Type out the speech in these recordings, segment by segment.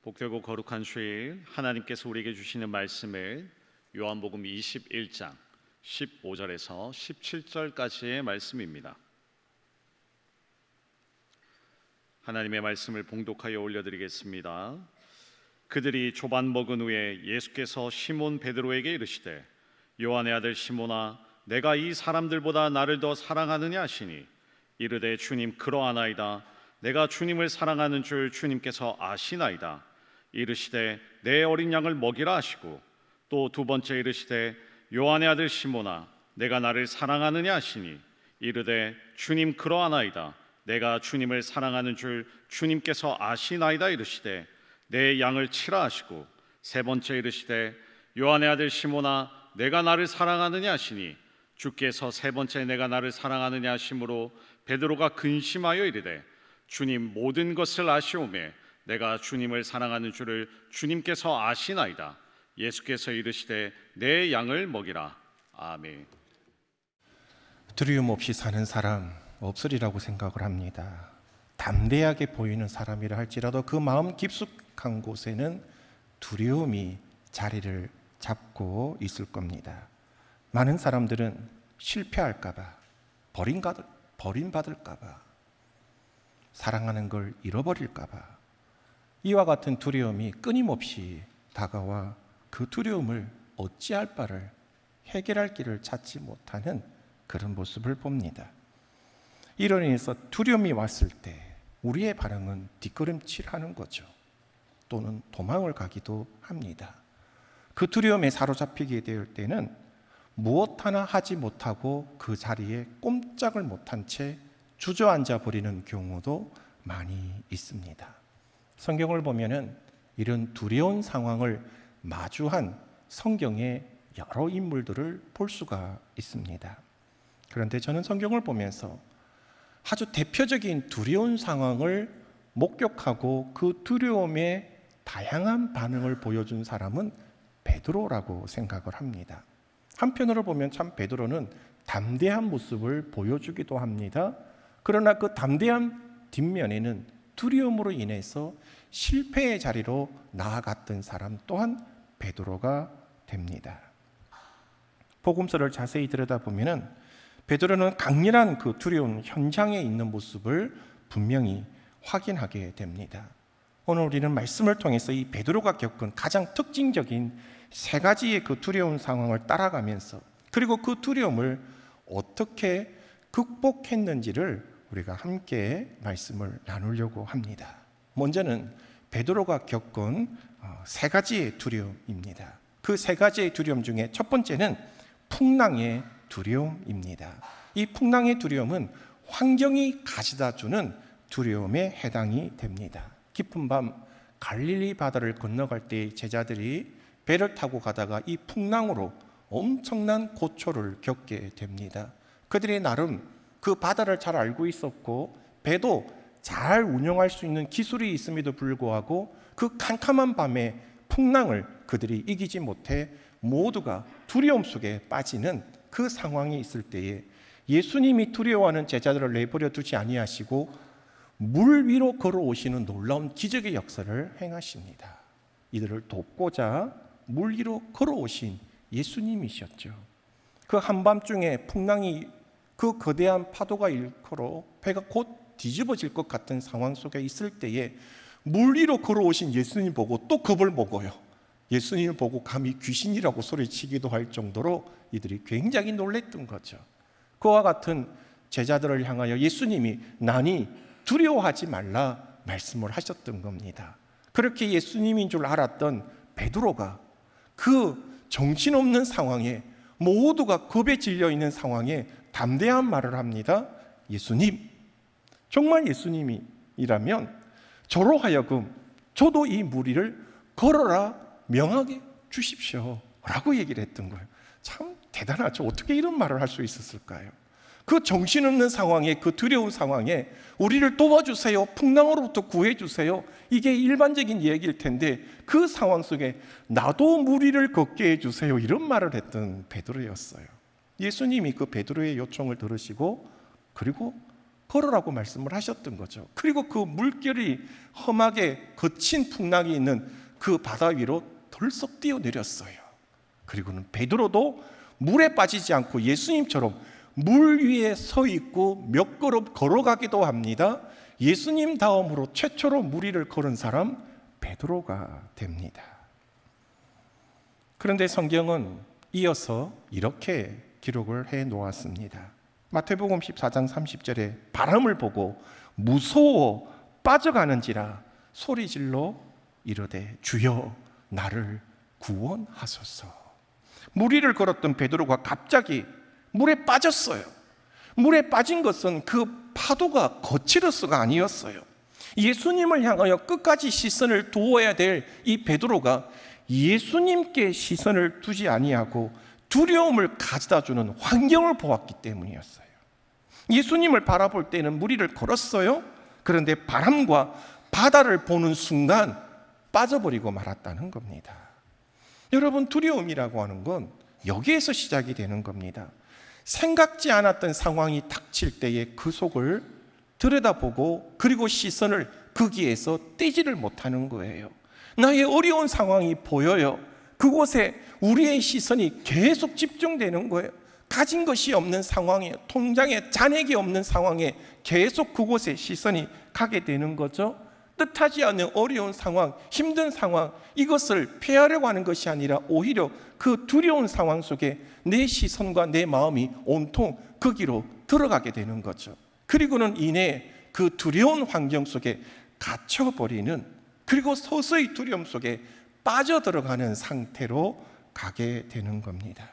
복되고 거룩한 주일, 하나님께서 우리에게 주시는 말씀을 요한복음 21장 15절에서 17절까지의 말씀입니다. 하나님의 말씀을 봉독하여 올려드리겠습니다. 그들이 조반 먹은 후에 예수께서 시몬 베드로에게 이르시되 요한의 아들 시몬아, 내가 이 사람들보다 나를 더 사랑하느냐 하시니, 이르되 주님, 그러하나이다. 내가 주님을 사랑하는 줄 주님께서 아시나이다. 이르시되 내 어린 양을 먹이라 하시고, 또 두 번째 이르시되 요한의 아들 시몬아, 내가 나를 사랑하느냐 하시니, 이르되 주님, 그러하나이다. 내가 주님을 사랑하는 줄 주님께서 아시나이다. 이르시되 내 양을 치라 하시고, 세 번째 이르시되 요한의 아들 시몬아, 내가 나를 사랑하느냐 하시니, 주께서 세 번째 내가 나를 사랑하느냐 하심으로 베드로가 근심하여 이르되 주님, 모든 것을 아시오매 내가 주님을 사랑하는 줄을 주님께서 아시나이다. 예수께서 이르시되 내 양을 먹이라. 아멘. 두려움 없이 사는 사람 없으리라고 생각을 합니다. 담대하게 보이는 사람이라 할지라도 그 마음 깊숙한 곳에는 두려움이 자리를 잡고 있을 겁니다. 많은 사람들은 실패할까봐, 버림받을까봐, 사랑하는 걸 잃어버릴까봐 이와 같은 두려움이 끊임없이 다가와 그 두려움을 어찌할 바를 해결할 길을 찾지 못하는 그런 모습을 봅니다. 이로 인해서 두려움이 왔을 때 우리의 반응은 뒷걸음질하는 거죠. 또는 도망을 가기도 합니다. 그 두려움에 사로잡히게 될 때는 무엇 하나 하지 못하고 그 자리에 꼼짝을 못한 채 주저앉아 버리는 경우도 많이 있습니다. 성경을 보면은 이런 두려운 상황을 마주한 성경의 여러 인물들을 볼 수가 있습니다. 그런데 저는 성경을 보면서 아주 대표적인 두려운 상황을 목격하고 그 두려움에 다양한 반응을 보여준 사람은 베드로라고 생각을 합니다. 한편으로 보면 참 베드로는 담대한 모습을 보여주기도 합니다. 그러나 그 담대한 뒷면에는 두려움으로 인해서 실패의 자리로 나아갔던 사람 또한 베드로가 됩니다. 복음서를 자세히 들여다보면 베드로는 강렬한 그 두려운 현장에 있는 모습을 분명히 확인하게 됩니다. 오늘 우리는 말씀을 통해서 이 베드로가 겪은 가장 특징적인 세 가지의 그 두려운 상황을 따라가면서, 그리고 그 두려움을 어떻게 극복했는지를 우리가 함께 말씀을 나누려고 합니다. 먼저는 베드로가 겪은 세 가지의 두려움입니다. 그 세 가지의 두려움 중에 첫 번째는 풍랑의 두려움입니다. 이 풍랑의 두려움은 환경이 가져다 주는 두려움에 해당이 됩니다. 깊은 밤 갈릴리 바다를 건너갈 때 제자들이 배를 타고 가다가 이 풍랑으로 엄청난 고초를 겪게 됩니다. 그들이 나름 그 바다를 잘 알고 있었고 배도 잘 운영할 수 있는 기술이 있음에도 불구하고 그 캄캄한 밤에 풍랑을 그들이 이기지 못해 모두가 두려움 속에 빠지는 그 상황이 있을 때에 예수님이 두려워하는 제자들을 내버려 두지 아니하시고 물 위로 걸어오시는 놀라운 기적의 역사를 행하십니다. 이들을 돕고자 물 위로 걸어오신 예수님이셨죠. 그 한밤중에 풍랑이 그 거대한 파도가 일컬어 배가 곧 뒤집어질 것 같은 상황 속에 있을 때에 물 위로 걸어오신 예수님 보고 또 겁을 먹어요. 예수님을 보고 감히 귀신이라고 소리치기도 할 정도로 이들이 굉장히 놀랬던 거죠. 그와 같은 제자들을 향하여 예수님이 나니 두려워하지 말라 말씀을 하셨던 겁니다. 그렇게 예수님인 줄 알았던 베드로가 그 정신없는 상황에, 모두가 겁에 질려 있는 상황에 담대한 말을 합니다. 예수님, 정말 예수님이라면 저로 하여금 저도 이 물 위를 걸어라 명하게 주십시오 라고 얘기를 했던 거예요. 참 대단하죠. 어떻게 이런 말을 할 수 있었을까요? 그 정신없는 상황에, 그 두려운 상황에 우리를 도와주세요, 풍랑으로부터 구해주세요, 이게 일반적인 얘기일 텐데 그 상황 속에 나도 물 위를 걷게 해주세요 이런 말을 했던 베드로였어요. 예수님이 그 베드로의 요청을 들으시고 그리고 걸으라고 말씀을 하셨던 거죠. 그리고 그 물결이 험하게 거친 풍랑이 있는 그 바다 위로 덜썩 뛰어내렸어요. 그리고는 베드로도 물에 빠지지 않고 예수님처럼 물 위에 서 있고 몇 걸음 걸어가기도 합니다. 예수님 다음으로 최초로 물 위를 걸은 사람 베드로가 됩니다. 그런데 성경은 이어서 이렇게 기록을 해 놓았습니다. 마태복음 14장 30절에 바람을 보고 무서워 빠져가는지라 소리질러 이르되 주여 나를 구원하소서. 물 위를 걸었던 베드로가 갑자기 물에 빠졌어요. 물에 빠진 것은 그 파도가 거칠어서가 아니었어요. 예수님을 향하여 끝까지 시선을 두어야 될 이 베드로가 예수님께 시선을 두지 아니하고 두려움을 가져다 주는 환경을 보았기 때문이었어요. 예수님을 바라볼 때는 물 위를 걸었어요. 그런데 바람과 바다를 보는 순간 빠져버리고 말았다는 겁니다. 여러분, 두려움이라고 하는 건 여기에서 시작이 되는 겁니다. 생각지 않았던 상황이 닥칠 때에 그 속을 들여다보고 그리고 시선을 거기에서 떼지를 못하는 거예요. 나의 어려운 상황이 보여요. 그곳에 우리의 시선이 계속 집중되는 거예요. 가진 것이 없는 상황에, 통장에 잔액이 없는 상황에 계속 그곳에 시선이 가게 되는 거죠. 뜻하지 않는 어려운 상황, 힘든 상황, 이것을 피하려고 하는 것이 아니라 오히려 그 두려운 상황 속에 내 시선과 내 마음이 온통 거기로 들어가게 되는 거죠. 그리고는 이내 그 두려운 환경 속에 갇혀버리는, 그리고 서서히 두려움 속에 빠져들어가는 상태로 가게 되는 겁니다.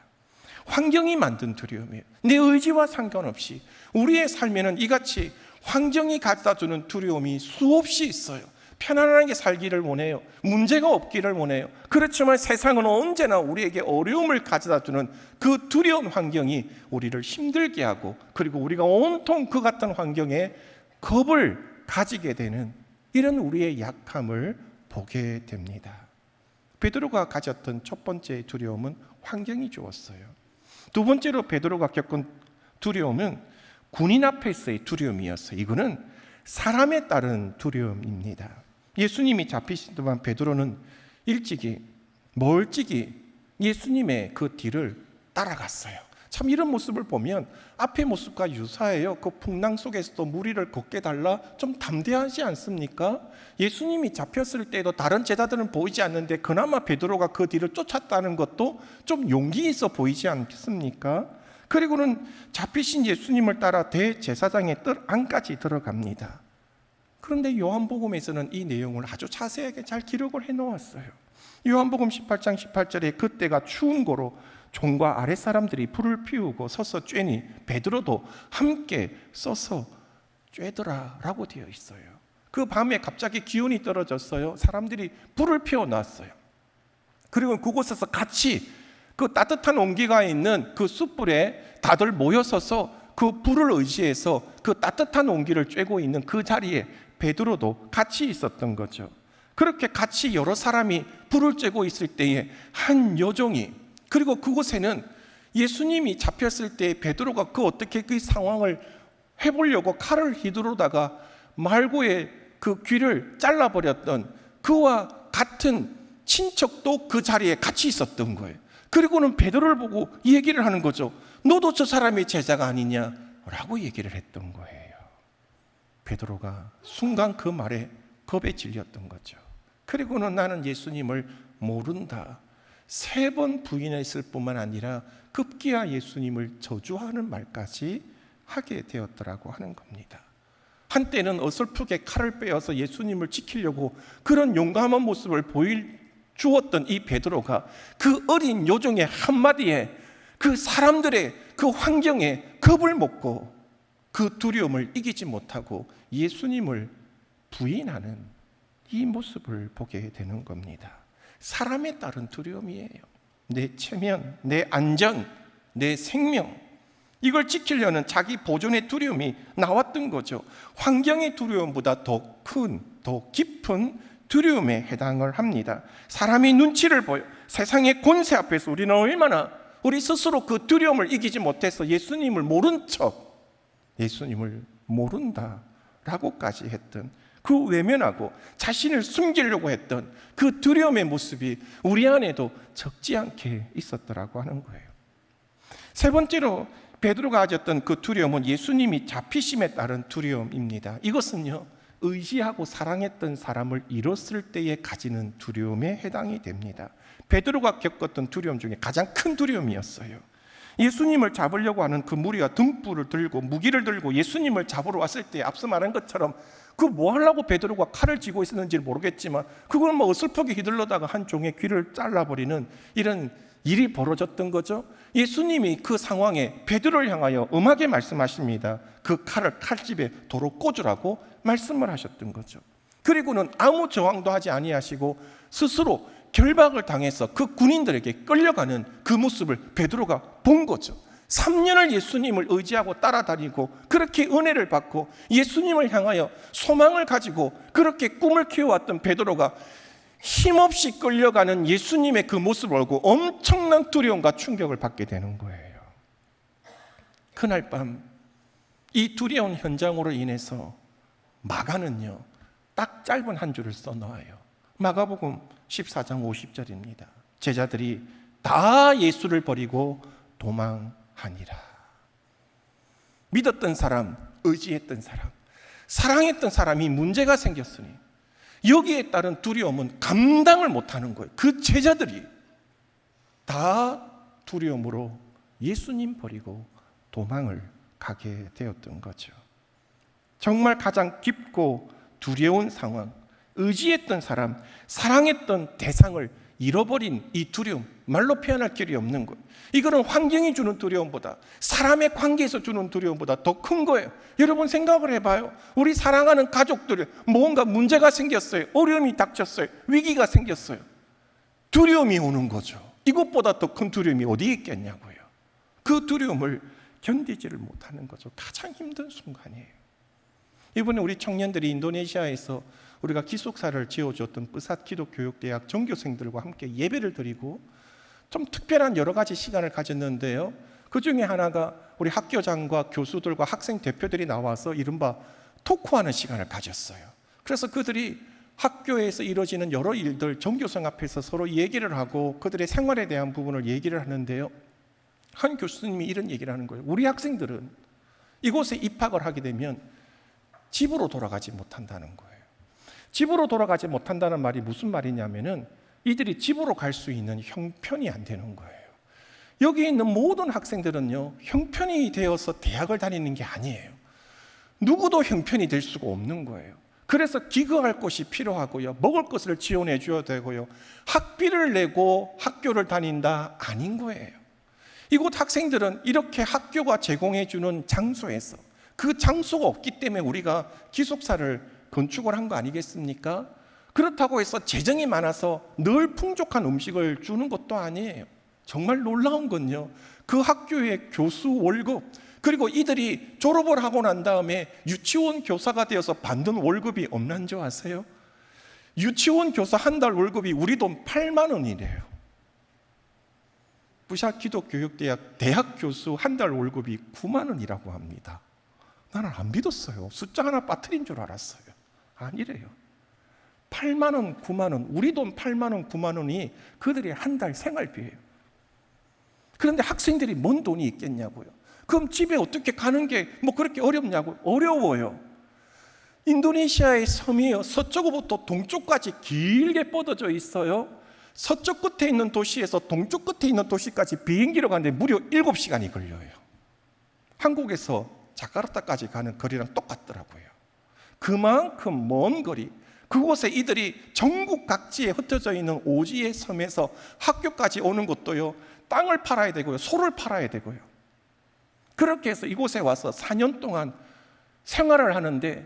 환경이 만든 두려움이에요. 내 의지와 상관없이 우리의 삶에는 이같이 환경이 가져다주는 두려움이 수없이 있어요. 편안하게 살기를 원해요. 문제가 없기를 원해요. 그렇지만 세상은 언제나 우리에게 어려움을 가져다주는 그 두려운 환경이 우리를 힘들게 하고, 그리고 우리가 온통 그 같은 환경에 겁을 가지게 되는 이런 우리의 약함을 보게 됩니다. 베드로가 가졌던 첫 번째 두려움은 환경이 주었어요. 두 번째로 베드로가 겪은 두려움은 군인 앞에서의 두려움이었어요. 이거는 사람에 따른 두려움입니다. 예수님이 잡히신 동안 베드로는 일찍이 멀찍이 예수님의 그 뒤를 따라갔어요. 참 이런 모습을 보면 앞의 모습과 유사해요. 그 풍랑 속에서도 물 위를 걷게 달라 좀 담대하지 않습니까? 예수님이 잡혔을 때도 다른 제자들은 보이지 않는데 그나마 베드로가 그 뒤를 쫓았다는 것도 좀 용기 있어 보이지 않습니까? 그리고는 잡히신 예수님을 따라 대제사장의 뜰 안까지 들어갑니다. 그런데 요한복음에서는 이 내용을 아주 자세하게 잘 기록을 해놓았어요. 요한복음 18장 18절에 그때가 추운 고로 종과 아랫사람들이 불을 피우고 서서 쬐니 베드로도 함께 서서 쬐더라 라고 되어 있어요. 그 밤에 갑자기 기온이 떨어졌어요. 사람들이 불을 피워놨어요. 그리고 그곳에서 같이 그 따뜻한 온기가 있는 그 숯불에 다들 모여서서 그 불을 의지해서 그 따뜻한 온기를 쬐고 있는 그 자리에 베드로도 같이 있었던 거죠. 그렇게 같이 여러 사람이 불을 쬐고 있을 때에 한 여종이, 그리고 그곳에는 예수님이 잡혔을 때 베드로가 어떻게 그 상황을 해보려고 칼을 휘두르다가 말고의 그 귀를 잘라버렸던 그와 같은 친척도 그 자리에 같이 있었던 거예요. 그리고는 베드로를 보고 얘기를 하는 거죠. 너도 저 사람의 제자가 아니냐라고 얘기를 했던 거예요. 베드로가 순간 그 말에 겁에 질렸던 거죠. 그리고는 나는 예수님을 모른다, 3번 부인했을 뿐만 아니라 급기야 예수님을 저주하는 말까지 하게 되었더라고 하는 겁니다. 한때는 어설프게 칼을 빼어서 예수님을 지키려고 그런 용감한 모습을 보여주었던 이 베드로가 그 어린 요정의 한마디에 그 사람들의 그 환경에 겁을 먹고 그 두려움을 이기지 못하고 예수님을 부인하는 이 모습을 보게 되는 겁니다. 사람에 따른 두려움이에요. 내 체면, 내 안전, 내 생명, 이걸 지키려는 자기 보존의 두려움이 나왔던 거죠. 환경의 두려움보다 더 큰, 더 깊은 두려움에 해당을 합니다. 사람이 눈치를 보여. 세상의 권세 앞에서 우리는 얼마나 우리 스스로 그 두려움을 이기지 못해서 예수님을 모른 척 예수님을 모른다라고까지 했던 그 외면하고 자신을 숨기려고 했던 그 두려움의 모습이 우리 안에도 적지 않게 있었더라고 하는 거예요. 세 번째로 베드로가 가졌던 그 두려움은 예수님이 잡히심에 따른 두려움입니다. 이것은요, 의지하고 사랑했던 사람을 잃었을 때에 가지는 두려움에 해당이 됩니다. 베드로가 겪었던 두려움 중에 가장 큰 두려움이었어요. 예수님을 잡으려고 하는 그 무리가 등불을 들고 무기를 들고 예수님을 잡으러 왔을 때 앞서 말한 것처럼 그 뭐 하려고 베드로가 칼을 쥐고 있었는지 모르겠지만 그걸 뭐 어설프게 휘둘러다가 한 종의 귀를 잘라버리는 이런 일이 벌어졌던 거죠. 예수님이 그 상황에 베드로를 향하여 엄하게 말씀하십니다. 그 칼을 칼집에 도로 꽂으라고 말씀을 하셨던 거죠. 그리고는 아무 저항도 하지 아니하시고 스스로 결박을 당해서 그 군인들에게 끌려가는 그 모습을 베드로가 본 거죠. 3년을 예수님을 의지하고 따라다니고 그렇게 은혜를 받고 예수님을 향하여 소망을 가지고 그렇게 꿈을 키워왔던 베드로가 힘없이 끌려가는 예수님의 그 모습을 보고 엄청난 두려움과 충격을 받게 되는 거예요. 그날 밤 이 두려운 현장으로 인해서 마가는요, 딱 짧은 한 줄을 써놓아요. 마가복음 14장 50절입니다. 제자들이 다 예수를 버리고 도망하니라. 믿었던 사람, 의지했던 사람, 사랑했던 사람이 문제가 생겼으니 여기에 따른 두려움은 감당을 못하는 거예요. 그 제자들이 다 두려움으로 예수님 버리고 도망을 가게 되었던 거죠. 정말 가장 깊고 두려운 상황, 의지했던 사람, 사랑했던 대상을 잃어버린 이 두려움, 말로 표현할 길이 없는 거예요. 이거는 환경이 주는 두려움보다, 사람의 관계에서 주는 두려움보다 더 큰 거예요. 여러분 생각을 해봐요. 우리 사랑하는 가족들이 뭔가 문제가 생겼어요. 어려움이 닥쳤어요. 위기가 생겼어요. 두려움이 오는 거죠. 이것보다 더 큰 두려움이 어디에 있겠냐고요. 그 두려움을 견디지를 못하는 거죠. 가장 힘든 순간이에요. 이번에 우리 청년들이 인도네시아에서 우리가 기숙사를 지어줬던 뿌삿 기독교육대학 전교생들과 함께 예배를 드리고 좀 특별한 여러 가지 시간을 가졌는데요. 그 중에 하나가 우리 학교장과 교수들과 학생 대표들이 나와서 이른바 토크하는 시간을 가졌어요. 그래서 그들이 학교에서 이루어지는 여러 일들 전교생 앞에서 서로 얘기를 하고 그들의 생활에 대한 부분을 얘기를 하는데요. 한 교수님이 이런 얘기를 하는 거예요. 우리 학생들은 이곳에 입학을 하게 되면 집으로 돌아가지 못한다는 거예요. 집으로 돌아가지 못한다는 말이 무슨 말이냐면은 이들이 집으로 갈 수 있는 형편이 안 되는 거예요. 여기 있는 모든 학생들은요, 형편이 되어서 대학을 다니는 게 아니에요. 누구도 형편이 될 수가 없는 거예요. 그래서 기거할 곳이 필요하고요, 먹을 것을 지원해 줘야 되고요, 학비를 내고 학교를 다닌다 아닌 거예요. 이곳 학생들은 이렇게 학교가 제공해 주는 장소에서 그 장소가 없기 때문에 우리가 기숙사를 건축을 한 거 아니겠습니까? 그렇다고 해서 재정이 많아서 늘 풍족한 음식을 주는 것도 아니에요. 정말 놀라운 건요, 그 학교의 교수 월급, 그리고 이들이 졸업을 하고 난 다음에 유치원 교사가 되어서 받는 월급이 없는 줄 아세요? 유치원 교사 한 달 월급이 우리 돈 8만 원이래요. 뿌삿 기독교육대학 대학 교수 한 달 월급이 9만 원이라고 합니다. 나는 안 믿었어요. 숫자 하나 빠뜨린 줄 알았어요. 아니래요. 8만 원, 9만 원, 우리 돈 8만 원, 9만 원이 그들의 한 달 생활비예요. 그런데 학생들이 뭔 돈이 있겠냐고요. 그럼 집에 어떻게 가는 게 뭐 그렇게 어렵냐고요. 어려워요. 인도네시아의 섬이요, 서쪽으로부터 동쪽까지 길게 뻗어져 있어요. 서쪽 끝에 있는 도시에서 동쪽 끝에 있는 도시까지 비행기로 가는데 무려 7시간이 걸려요. 한국에서 자카르타까지 가는 거리랑 똑같더라고요. 그만큼 먼 거리, 그곳에 이들이 전국 각지에 흩어져 있는 오지의 섬에서 학교까지 오는 것도요, 땅을 팔아야 되고요, 소를 팔아야 되고요. 그렇게 해서 이곳에 와서 4년 동안 생활을 하는데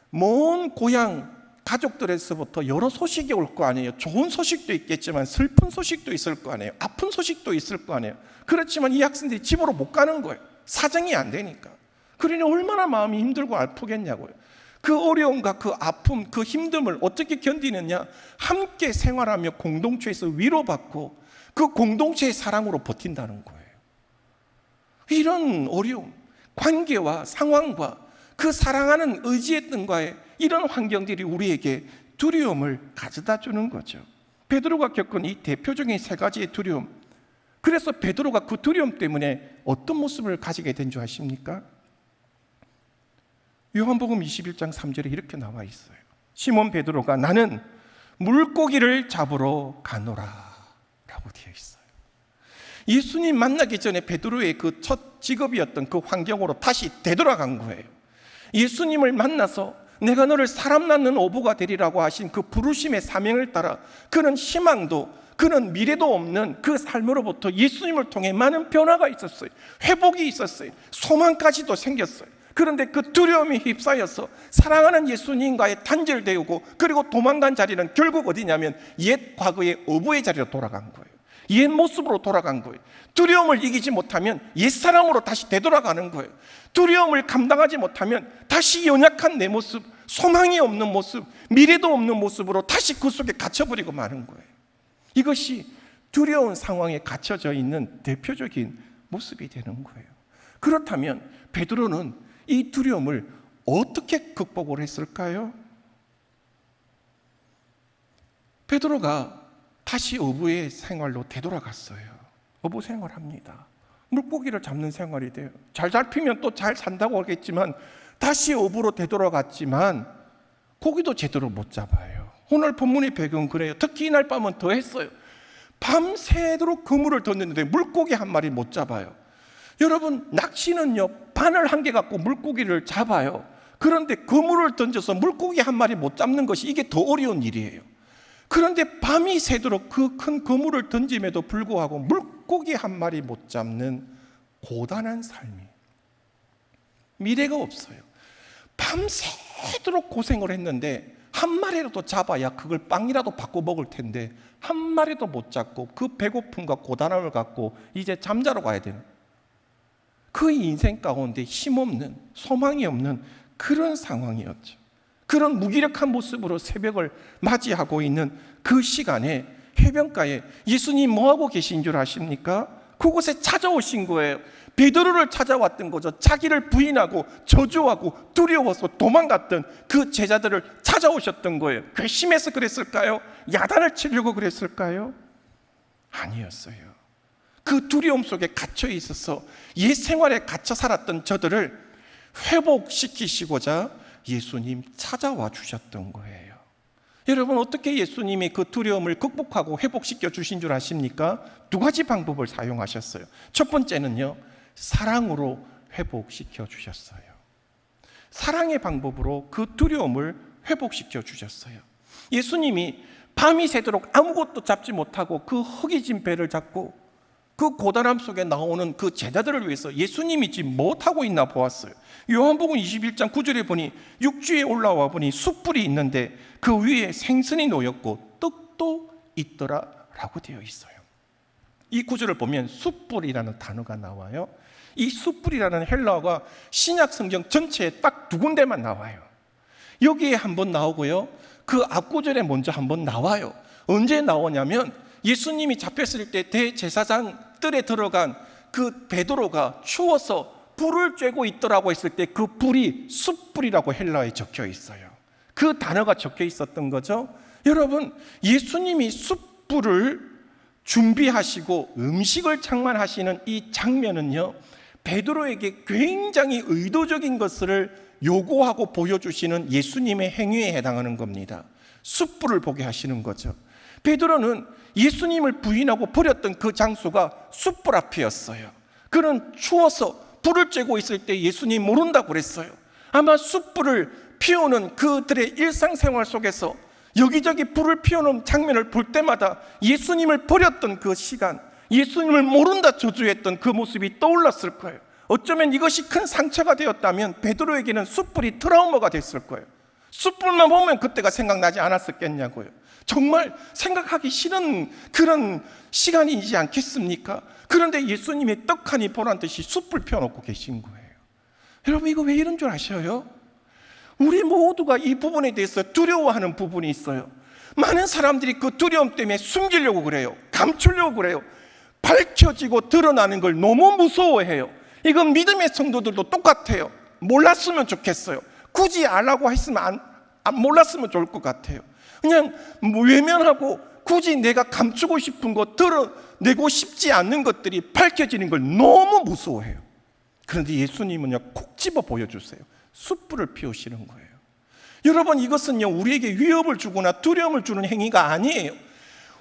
먼 고향 가족들에서부터 여러 소식이 올 거 아니에요. 좋은 소식도 있겠지만 슬픈 소식도 있을 거 아니에요. 아픈 소식도 있을 거 아니에요. 그렇지만 이 학생들이 집으로 못 가는 거예요. 사정이 안 되니까. 그러니 얼마나 마음이 힘들고 아프겠냐고요. 그 어려움과 그 아픔, 그 힘듦을 어떻게 견디느냐? 함께 생활하며 공동체에서 위로받고 그 공동체의 사랑으로 버틴다는 거예요. 이런 어려움, 관계와 상황과 그 사랑하는 의지했던 거에 이런 환경들이 우리에게 두려움을 가져다 주는 거죠. 베드로가 겪은 이 대표적인 세 가지의 두려움, 그래서 베드로가 그 두려움 때문에 어떤 모습을 가지게 된 줄 아십니까? 요한복음 21장 3절에 이렇게 나와 있어요. 시몬 베드로가 나는 물고기를 잡으러 가노라 라고 되어 있어요. 예수님 만나기 전에 베드로의 그 첫 직업이었던 그 환경으로 다시 되돌아간 거예요. 예수님을 만나서 내가 너를 사람 낳는 어부가 되리라고 하신 그 부르심의 사명을 따라 그는 희망도 그는 미래도 없는 그 삶으로부터 예수님을 통해 많은 변화가 있었어요. 회복이 있었어요. 소망까지도 생겼어요. 그런데 그 두려움이 휩싸여서 사랑하는 예수님과의 단절되고 그리고 도망간 자리는 결국 어디냐면 옛 과거의 어부의 자리로 돌아간 거예요. 옛 모습으로 돌아간 거예요. 두려움을 이기지 못하면 옛사람으로 다시 되돌아가는 거예요. 두려움을 감당하지 못하면 다시 연약한 내 모습, 소망이 없는 모습, 미래도 없는 모습으로 다시 그 속에 갇혀버리고 마는 거예요. 이것이 두려운 상황에 갇혀져 있는 대표적인 모습이 되는 거예요. 그렇다면 베드로는 이 두려움을 어떻게 극복을 했을까요? 베드로가 다시 어부의 생활로 되돌아갔어요. 어부 생활합니다. 물고기를 잡는 생활이 돼요. 잘 잡히면 또 잘 산다고 하겠지만 다시 어부로 되돌아갔지만 고기도 제대로 못 잡아요. 오늘 본문의 배경은 그래요. 특히 이날 밤은 더 했어요. 밤새도록 그물을 던졌는데 물고기 한 마리 못 잡아요. 여러분, 낚시는요, 바늘 한 개 갖고 물고기를 잡아요. 그런데 그물을 던져서 물고기 한 마리 못 잡는 것이 이게 더 어려운 일이에요. 그런데 밤이 새도록 그 큰 그물을 던짐에도 불구하고 물고기 한 마리 못 잡는 고단한 삶이, 미래가 없어요. 밤새도록 고생을 했는데 한 마리라도 잡아야 그걸 빵이라도 바꿔 먹을 텐데 한 마리도 못 잡고 그 배고픔과 고단함을 갖고 이제 잠자러 가야 되는, 그 인생 가운데 힘없는, 소망이 없는 그런 상황이었죠. 그런 무기력한 모습으로 새벽을 맞이하고 있는 그 시간에 해변가에 예수님 뭐하고 계신 줄 아십니까? 그곳에 찾아오신 거예요. 베드로를 찾아왔던 거죠. 자기를 부인하고 저주하고 두려워서 도망갔던 그 제자들을 찾아오셨던 거예요. 괘씸해서 그랬을까요? 야단을 치려고 그랬을까요? 아니었어요. 그 두려움 속에 갇혀 있어서 옛 생활에 갇혀 살았던 저들을 회복시키시고자 예수님 찾아와 주셨던 거예요. 여러분, 어떻게 예수님이 그 두려움을 극복하고 회복시켜 주신 줄 아십니까? 두 가지 방법을 사용하셨어요. 첫 번째는요, 사랑으로 회복시켜 주셨어요. 사랑의 방법으로 그 두려움을 회복시켜 주셨어요. 예수님이 밤이 새도록 아무것도 잡지 못하고 그 허기진 배를 잡고 그 고단함 속에 나오는 그 제자들을 위해서 예수님이 지금 못하고 있나 보았어요. 요한복음 21장 9절에 보니 육지에 올라와 보니 숯불이 있는데 그 위에 생선이 놓였고 떡도 있더라 라고 되어 있어요. 이 구절을 보면 숯불이라는 단어가 나와요. 이 숯불이라는 헬라어가 신약 성경 전체에 딱 두 군데만 나와요. 여기에 한번 나오고요, 그 앞구절에 먼저 한번 나와요. 언제 나오냐면 예수님이 잡혔을 때 대제사장 뜰에 들어간 그 베드로가 추워서 불을 쬐고 있더라고 했을 때 그 불이 숯불이라고 헬라어에 적혀 있어요. 그 단어가 적혀 있었던 거죠. 여러분, 예수님이 숯불을 준비하시고 음식을 창만하시는 이 장면은요, 베드로에게 굉장히 의도적인 것을 요구하고 보여주시는 예수님의 행위에 해당하는 겁니다. 숯불을 보게 하시는 거죠. 베드로는 예수님을 부인하고 버렸던 그 장소가 숯불 앞이었어요. 그는 추워서 불을 쬐고 있을 때 예수님 모른다고 그랬어요. 아마 숯불을 피우는 그들의 일상생활 속에서 여기저기 불을 피우는 장면을 볼 때마다 예수님을 버렸던 그 시간, 예수님을 모른다 저주했던 그 모습이 떠올랐을 거예요. 어쩌면 이것이 큰 상처가 되었다면 베드로에게는 숯불이 트라우마가 됐을 거예요. 숯불만 보면 그때가 생각나지 않았었겠냐고요. 정말 생각하기 싫은 그런 시간이지 않겠습니까? 그런데 예수님이 떡하니 보란 듯이 숯불 펴놓고 계신 거예요. 여러분, 이거 왜 이런 줄 아셔요? 우리 모두가 이 부분에 대해서 두려워하는 부분이 있어요. 많은 사람들이 그 두려움 때문에 숨기려고 그래요. 감추려고 그래요. 밝혀지고 드러나는 걸 너무 무서워해요. 이건 믿음의 성도들도 똑같아요. 몰랐으면 좋겠어요. 굳이 알라고 했으면 몰랐으면 좋을 것 같아요. 그냥 외면하고 굳이 내가 감추고 싶은 거, 드러내고 싶지 않는 것들이 밝혀지는 걸 너무 무서워해요. 그런데 예수님은요, 콕 집어 보여주세요. 숯불을 피우시는 거예요. 여러분, 이것은요, 우리에게 위협을 주거나 두려움을 주는 행위가 아니에요.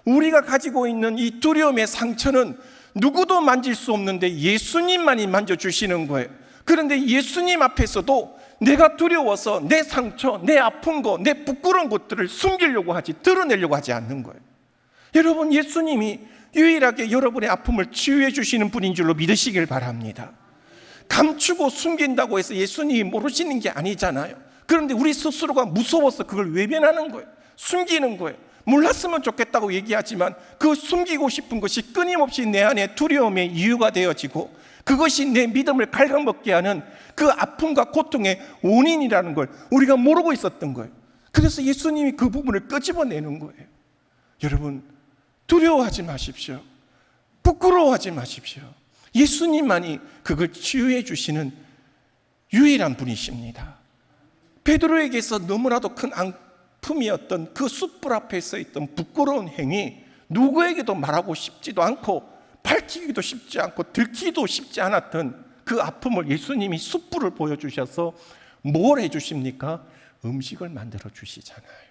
우리가 가지고 있는 이 두려움의 상처는 누구도 만질 수 없는데 예수님만이 만져주시는 거예요. 그런데 예수님 앞에서도 내가 두려워서 내 상처, 내 아픈 거, 내 부끄러운 것들을 숨기려고 하지, 드러내려고 하지 않는 거예요. 여러분, 예수님이 유일하게 여러분의 아픔을 치유해 주시는 분인 줄로 믿으시길 바랍니다. 감추고 숨긴다고 해서 예수님이 모르시는 게 아니잖아요. 그런데 우리 스스로가 무서워서 그걸 외면하는 거예요. 숨기는 거예요. 몰랐으면 좋겠다고 얘기하지만 그 숨기고 싶은 것이 끊임없이 내 안에 두려움의 이유가 되어지고 그것이 내 믿음을 갉아먹게 하는 그 아픔과 고통의 원인이라는 걸 우리가 모르고 있었던 거예요. 그래서 예수님이 그 부분을 끄집어내는 거예요. 여러분, 두려워하지 마십시오. 부끄러워하지 마십시오. 예수님만이 그걸 치유해 주시는 유일한 분이십니다. 베드로에게서 너무나도 큰 아픔이었던 그 숯불 앞에 서 있던 부끄러운 행위, 누구에게도 말하고 싶지도 않고 밝히기도 쉽지 않고 들키기도 쉽지 않았던 그 아픔을 예수님이 숯불을 보여주셔서 뭘 해주십니까? 음식을 만들어 주시잖아요.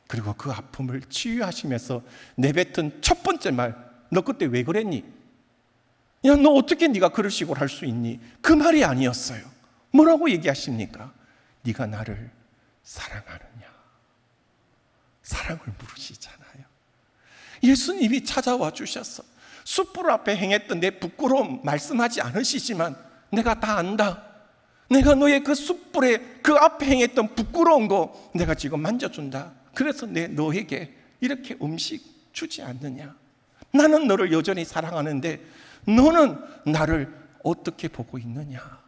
그리고 그 아픔을 치유하시면서 내뱉은 첫 번째 말, 너 그때 왜 그랬니? 야, 너 어떻게 네가 그런 식으로 할 수 있니? 그 말이 아니었어요. 뭐라고 얘기하십니까? 네가 나를 사랑하느냐? 사랑을 물으시잖아요. 예수님이 찾아와 주셔서 숯불 앞에 행했던 내 부끄러움 말씀하지 않으시지만 내가 다 안다. 내가 너의 그 숯불에 그 앞에 행했던 부끄러운 거 내가 지금 만져준다. 그래서 너에게 이렇게 음식 주지 않느냐? 나는 너를 여전히 사랑하는데 너는 나를 어떻게 보고 있느냐?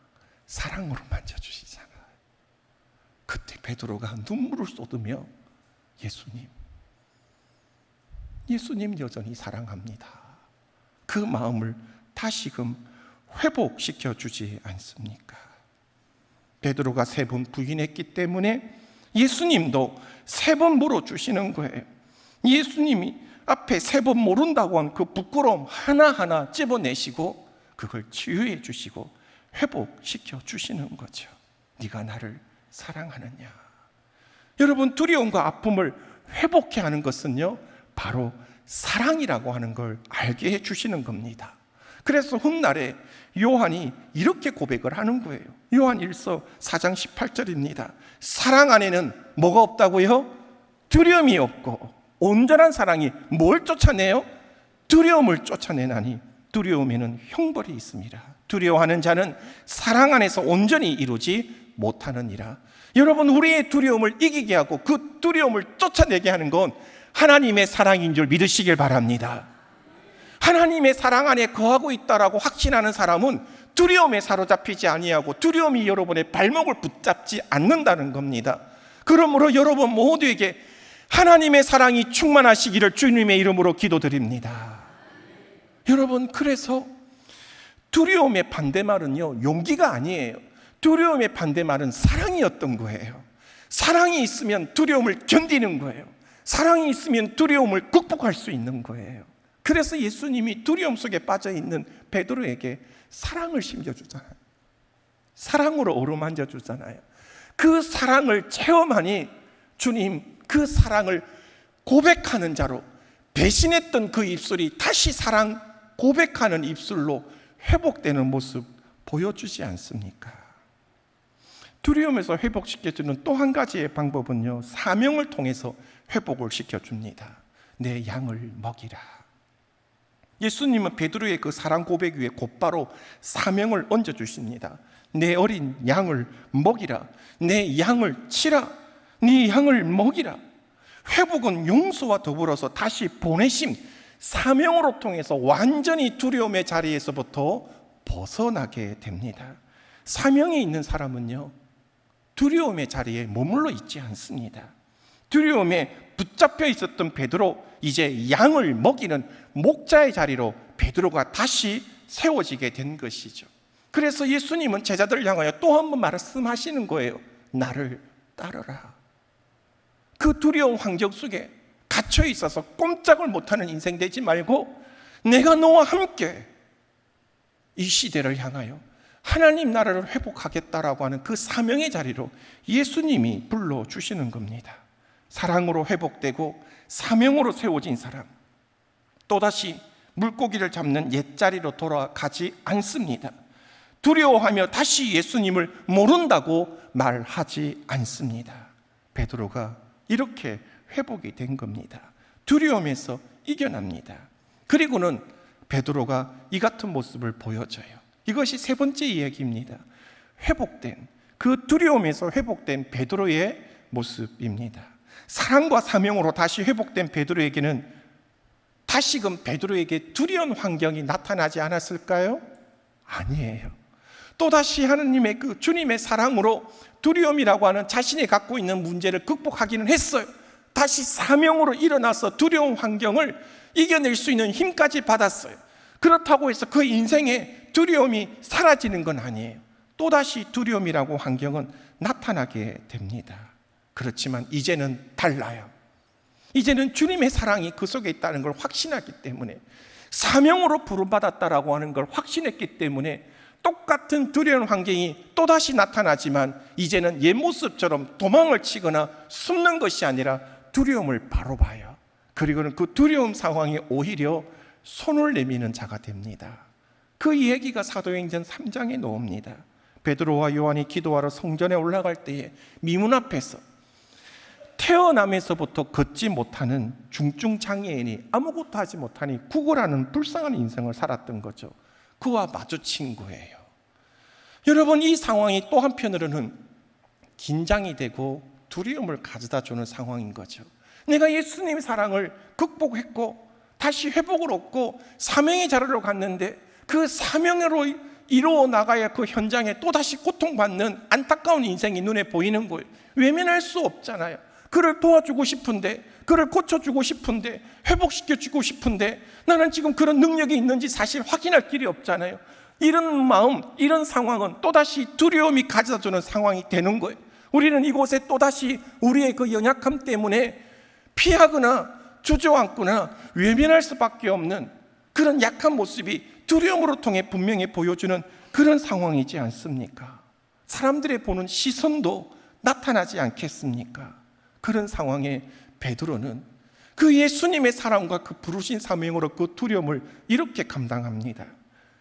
사랑으로 만져주시잖아요. 그때 베드로가 눈물을 쏟으며 예수님 여전히 사랑합니다. 그 마음을 다시금 회복시켜 주지 않습니까? 베드로가 3번 부인했기 때문에 예수님도 3번 물어주시는 거예요. 예수님이 앞에 3번 모른다고 한 그 부끄러움 하나하나 집어내시고 그걸 치유해 주시고 회복시켜 주시는 거죠. 네가 나를 사랑하느냐? 여러분, 두려움과 아픔을 회복해 하는 것은요, 바로 사랑이라고 하는 걸 알게 해 주시는 겁니다. 그래서 훗날에 요한이 이렇게 고백을 하는 거예요. 요한 1서 4장 18절입니다. 사랑 안에는 뭐가 없다고요? 두려움이 없고 온전한 사랑이 뭘 쫓아내요? 두려움을 쫓아내나니 두려움에는 형벌이 있습니다. 두려워하는 자는 사랑 안에서 온전히 이루지 못하느니라. 여러분, 우리의 두려움을 이기게 하고 그 두려움을 쫓아내게 하는 건 하나님의 사랑인 줄 믿으시길 바랍니다. 하나님의 사랑 안에 거하고 있다라고 확신하는 사람은 두려움에 사로잡히지 아니하고 두려움이 여러분의 발목을 붙잡지 않는다는 겁니다. 그러므로 여러분 모두에게 하나님의 사랑이 충만하시기를 주님의 이름으로 기도드립니다. 여러분, 그래서 두려움의 반대말은요, 용기가 아니에요. 두려움의 반대말은 사랑이었던 거예요. 사랑이 있으면 두려움을 견디는 거예요. 사랑이 있으면 두려움을 극복할 수 있는 거예요. 그래서 예수님이 두려움 속에 빠져있는 베드로에게 사랑을 심겨주잖아요. 사랑으로 어루만져 주잖아요. 그 사랑을 체험하니 주님, 그 사랑을 고백하는 자로, 배신했던 그 입술이 다시 사랑 고백하는 입술로 회복되는 모습 보여주지 않습니까? 두려움에서 회복시켜주는 또 한 가지의 방법은요, 사명을 통해서 회복을 시켜줍니다. 내 양을 먹이라. 예수님은 베드로의 그 사랑 고백 위에 곧바로 사명을 얹어주십니다. 내 어린 양을 먹이라. 내 양을 치라. 네 양을 먹이라. 회복은 용서와 더불어서 다시 보내심, 사명으로 통해서 완전히 두려움의 자리에서부터 벗어나게 됩니다. 사명이 있는 사람은요, 두려움의 자리에 머물러 있지 않습니다. 두려움에 붙잡혀 있었던 베드로, 이제 양을 먹이는 목자의 자리로 베드로가 다시 세워지게 된 것이죠. 그래서 예수님은 제자들을 향하여 또 한 번 말씀하시는 거예요. 나를 따르라. 그 두려운 환경 속에 갇혀 있어서 꼼짝을 못하는 인생 되지 말고 내가 너와 함께 이 시대를 향하여 하나님 나라를 회복하겠다라고 하는 그 사명의 자리로 예수님이 불러주시는 겁니다. 사랑으로 회복되고 사명으로 세워진 사람, 또다시 물고기를 잡는 옛자리로 돌아가지 않습니다. 두려워하며 다시 예수님을 모른다고 말하지 않습니다. 베드로가 이렇게 회복이 된 겁니다. 두려움에서 이겨납니다. 그리고는 베드로가 이 같은 모습을 보여줘요. 이것이 세 번째 이야기입니다. 회복된, 그 두려움에서 회복된 베드로의 모습입니다. 사랑과 사명으로 다시 회복된 베드로에게는 다시금 베드로에게 두려운 환경이 나타나지 않았을까요? 아니에요. 또다시 하나님의 그 주님의 사랑으로 두려움이라고 하는 자신이 갖고 있는 문제를 극복하기는 했어요. 다시 사명으로 일어나서 두려운 환경을 이겨낼 수 있는 힘까지 받았어요. 그렇다고 해서 그 인생에 두려움이 사라지는 건 아니에요. 또다시 두려움이라고 환경은 나타나게 됩니다. 그렇지만 이제는 달라요. 이제는 주님의 사랑이 그 속에 있다는 걸 확신하기 때문에, 사명으로 부름받았다라고 하는 걸 확신했기 때문에 똑같은 두려운 환경이 또다시 나타나지만 이제는 옛 모습처럼 도망을 치거나 숨는 것이 아니라 두려움을 바로 봐요. 그리고는 그 두려움 상황이 오히려 손을 내미는 자가 됩니다. 그 이야기가 사도행전 3장에 나옵니다. 베드로와 요한이 기도하러 성전에 올라갈 때에 미문 앞에서 태어나면서부터 걷지 못하는 중증 장애인이 아무것도 하지 못하니 구걸하는 불쌍한 인생을 살았던 거죠. 그와 마주친 거예요. 여러분, 이 상황이 또 한편으로는 긴장이 되고 두려움을 가져다 주는 상황인 거죠. 내가 예수님의 사랑을 극복했고 다시 회복을 얻고 사명의 자리로 갔는데 그 사명으로 이루어 나가야 그 현장에 또다시 고통받는 안타까운 인생이 눈에 보이는 거예요. 외면할 수 없잖아요. 그를 도와주고 싶은데, 그를 고쳐주고 싶은데, 회복시켜주고 싶은데 나는 지금 그런 능력이 있는지 사실 확인할 길이 없잖아요. 이런 마음, 이런 상황은 또다시 두려움이 가져다주는 상황이 되는 거예요. 우리는 이곳에 또다시 우리의 그 연약함 때문에 피하거나 주저앉거나 외면할 수밖에 없는 그런 약한 모습이 두려움으로 통해 분명히 보여주는 그런 상황이지 않습니까? 사람들의 보는 시선도 나타나지 않겠습니까? 그런 상황에 베드로는 그 예수님의 사랑과 그 부르신 사명으로 그 두려움을 이렇게 감당합니다.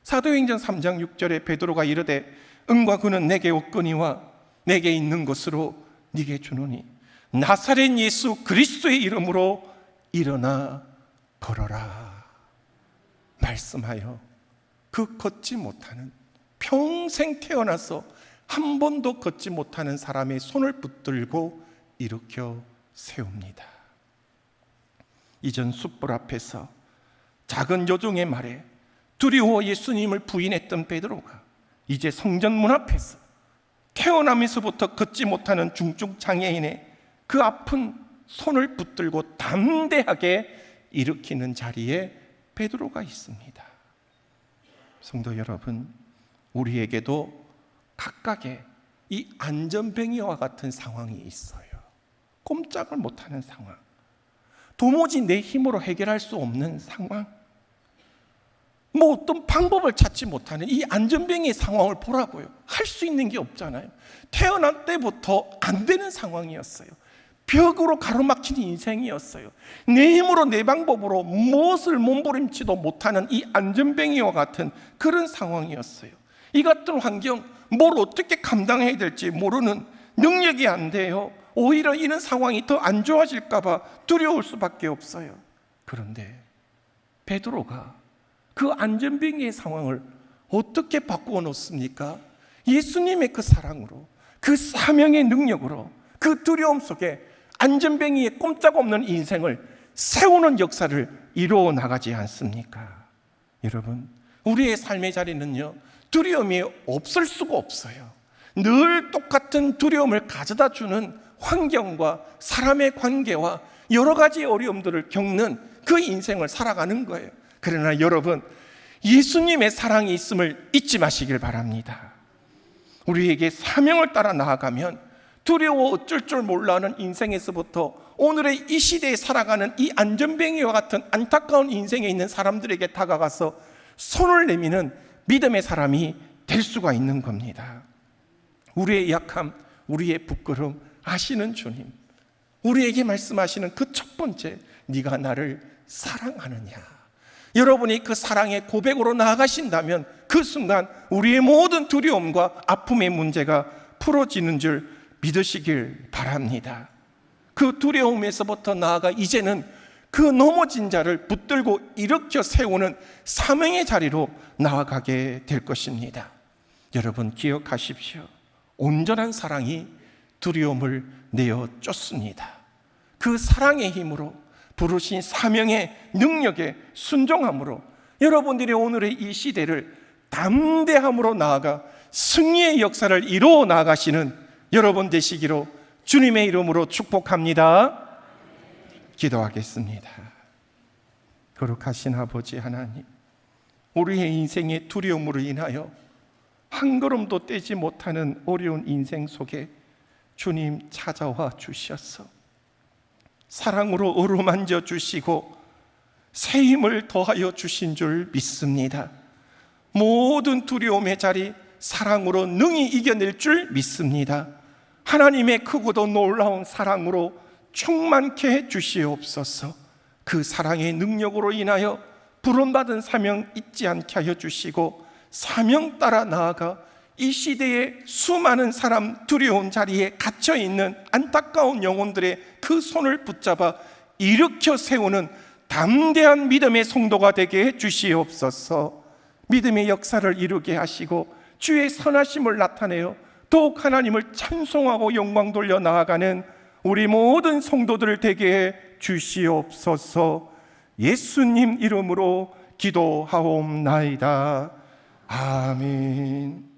사도행전 3장 6절에 베드로가 이르되 은과 금은 내게 없거니와 내게 있는 것으로 네게 주노니 나사렛 예수 그리스도의 이름으로 일어나 걸어라 말씀하여 그 걷지 못하는, 평생 태어나서 한 번도 걷지 못하는 사람의 손을 붙들고 일으켜 세웁니다. 이전 숯불 앞에서 작은 여종의 말에 두려워 예수님을 부인했던 베드로가 이제 성전 문 앞에서 태어나면서부터 걷지 못하는 중증 장애인의 그 아픈 손을 붙들고 담대하게 일으키는 자리에 베드로가 있습니다. 성도 여러분, 우리에게도 각각의 이 안전뱅이와 같은 상황이 있어요. 꼼짝을 못하는 상황, 도무지 내 힘으로 해결할 수 없는 상황, 뭐 어떤 방법을 찾지 못하는 이 안전뱅이의 상황을 보라고요. 할 수 있는 게 없잖아요. 태어날 때부터 안 되는 상황이었어요. 벽으로 가로막힌 인생이었어요. 내 힘으로 내 방법으로 무엇을 몸부림치도 못하는 이 안전뱅이와 같은 그런 상황이었어요. 이 같은 환경, 뭘 어떻게 감당해야 될지 모르는, 능력이 안 돼요. 오히려 이런 상황이 더 안 좋아질까 봐 두려울 수밖에 없어요. 그런데 베드로가 그 안전뱅이의 상황을 어떻게 바꾸어 놓습니까? 예수님의 그 사랑으로, 그 사명의 능력으로 그 두려움 속에 안전뱅이의 꼼짝없는 인생을 세우는 역사를 이루어 나가지 않습니까? 여러분, 우리의 삶의 자리는요, 두려움이 없을 수가 없어요. 늘 똑같은 두려움을 가져다 주는 환경과 사람의 관계와 여러 가지 어려움들을 겪는 그 인생을 살아가는 거예요. 그러나 여러분, 예수님의 사랑이 있음을 잊지 마시길 바랍니다. 우리에게 사명을 따라 나아가면 두려워 어쩔 줄 몰라 하는 인생에서부터 오늘의 이 시대에 살아가는 이 안전뱅이와 같은 안타까운 인생에 있는 사람들에게 다가가서 손을 내미는 믿음의 사람이 될 수가 있는 겁니다. 우리의 약함, 우리의 부끄러움 아시는 주님, 우리에게 말씀하시는 그 첫 번째, 네가 나를 사랑하느냐. 여러분이 그 사랑의 고백으로 나아가신다면 그 순간 우리의 모든 두려움과 아픔의 문제가 풀어지는 줄 믿으시길 바랍니다. 그 두려움에서부터 나아가 이제는 그 넘어진 자를 붙들고 일으켜 세우는 사명의 자리로 나아가게 될 것입니다. 여러분 기억하십시오. 온전한 사랑이 두려움을 내어 쫓습니다. 그 사랑의 힘으로 부르신 사명의 능력에 순종함으로 여러분들이 오늘의 이 시대를 담대함으로 나아가 승리의 역사를 이루어 나아가시는 여러분 되시기로 주님의 이름으로 축복합니다. 기도하겠습니다. 거룩하신 아버지 하나님, 우리의 인생의 두려움으로 인하여 한 걸음도 떼지 못하는 어려운 인생 속에 주님 찾아와 주셔서 사랑으로 어루만져 주시고 새 힘을 더하여 주신 줄 믿습니다. 모든 두려움의 자리 사랑으로 능히 이겨낼 줄 믿습니다. 하나님의 크고도 놀라운 사랑으로 충만케 해 주시옵소서. 그 사랑의 능력으로 인하여 부름받은 사명 잊지 않게 하여 주시고 사명 따라 나아가 이 시대의 수많은 사람 두려운 자리에 갇혀있는 안타까운 영혼들의 그 손을 붙잡아 일으켜 세우는 담대한 믿음의 성도가 되게 해 주시옵소서. 믿음의 역사를 이루게 하시고 주의 선하심을 나타내어 더욱 하나님을 찬송하고 영광 돌려 나아가는 우리 모든 성도들 되게 해 주시옵소서. 예수님 이름으로 기도하옵나이다. 아멘.